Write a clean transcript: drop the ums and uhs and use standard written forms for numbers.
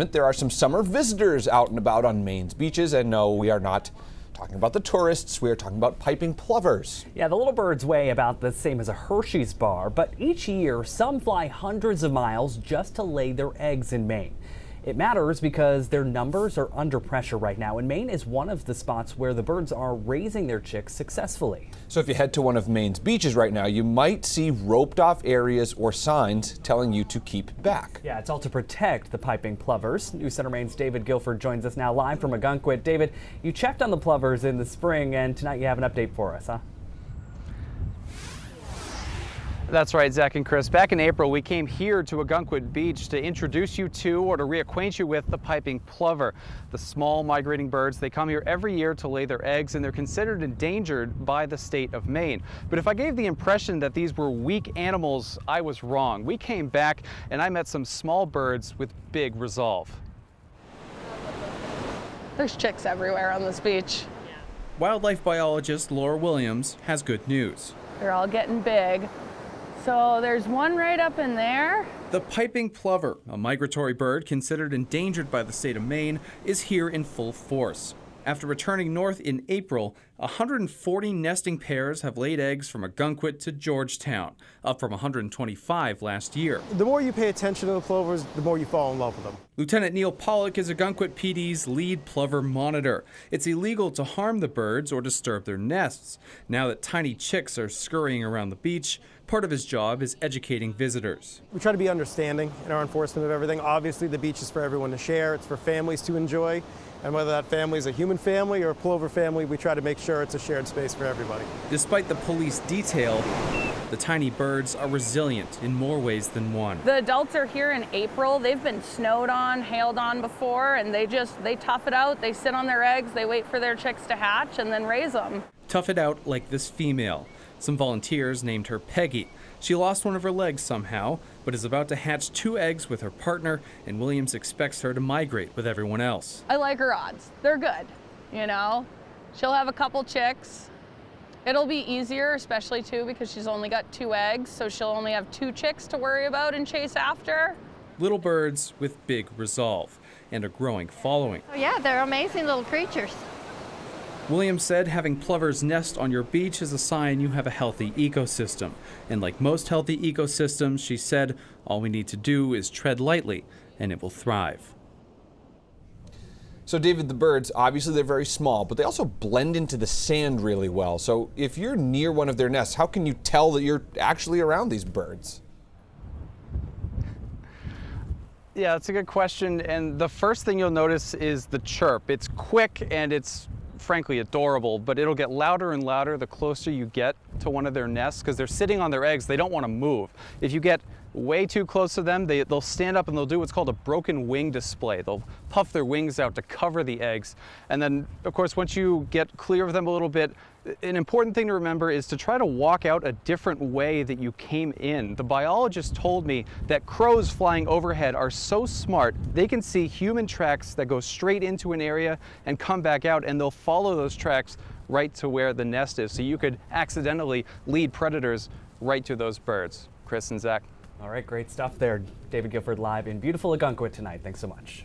There are some summer visitors out and about on Maine's beaches, and no, we are not talking about the tourists. We are talking about piping plovers. Yeah, the little birds weigh about the same as a Hershey's bar, but each year some fly hundreds of miles just to lay their eggs in Maine. It matters because their numbers are under pressure right now, and Maine is one of the spots where the birds are raising their chicks successfully. So if you head to one of Maine's beaches right now, you might see roped off areas or signs telling you to keep back. Yeah, it's all to protect the piping plovers. News Center Maine's David Guilford joins us now live from Ogunquit. David, you checked on the plovers in the spring, and tonight you have an update for us, huh? That's right, Zach and Chris. Back in April, we came here to Ogunquit Beach to introduce you to or to reacquaint you with the piping plover. The small migrating birds, they come here every year to lay their eggs, and they're considered endangered by the state of Maine. But if I gave the impression that these were weak animals, I was wrong. We came back and I met some small birds with big resolve. There's chicks everywhere on this beach. Wildlife biologist Laura Williams has good news. They're all getting big. So there's one right up in there. The piping plover, a migratory bird considered endangered by the state of Maine, is here in full force. After returning north in April, 140 nesting pairs have laid eggs from Ogunquit to Georgetown, up from 125 last year. The more you pay attention to the plovers, the more you fall in love with them. Lieutenant Neil Pollock is Ogunquit PD's lead plover monitor. It's illegal to harm the birds or disturb their nests. Now that tiny chicks are scurrying around the beach, part of his job is educating visitors. We try to be understanding in our enforcement of everything. Obviously, the beach is for everyone to share. It's for families to enjoy. And whether that family is a human family or a plover family, we try to make sure it's a shared space for everybody. Despite the police detail, the tiny birds are resilient in more ways than one. The adults are here in April. They've been snowed on, hailed on before, and they tough it out. They sit on their eggs, they wait for their chicks to hatch and then raise them. Tough it out like this female. Some volunteers named her Peggy. She lost one of her legs somehow, but is about to hatch 2 eggs with her partner, and Williams expects her to migrate with everyone else. I like her odds. They're good, you know. She'll have a couple chicks. It'll be easier, especially too, because she's only got 2 eggs, so she'll only have 2 chicks to worry about and chase after. Little birds with big resolve and a growing following. Oh yeah, they're amazing little creatures. Williams said having plovers nest on your beach is a sign you have a healthy ecosystem. And like most healthy ecosystems, she said, all we need to do is tread lightly and it will thrive. So David, the birds, obviously they're very small, but they also blend into the sand really well. So if you're near one of their nests, how can you tell that you're actually around these birds? Yeah, that's a good question. And the first thing you'll notice is the chirp. It's quick and it's frankly adorable, but it'll get louder and louder the closer you get to one of their nests because they're sitting on their eggs. They don't want to move. If you get way too close to them, they'll stand up and they'll do what's called a broken wing display. They'll puff their wings out to cover the eggs. And then, of course, once you get clear of them a little bit, an important thing to remember is to try to walk out a different way that you came in. The biologist told me that crows flying overhead are so smart, they can see human tracks that go straight into an area and come back out, and they'll follow those tracks right to where the nest is. So you could accidentally lead predators right to those birds. Chris and Zach. All right, great stuff there. David Guilford live in beautiful Ogunquit tonight. Thanks so much.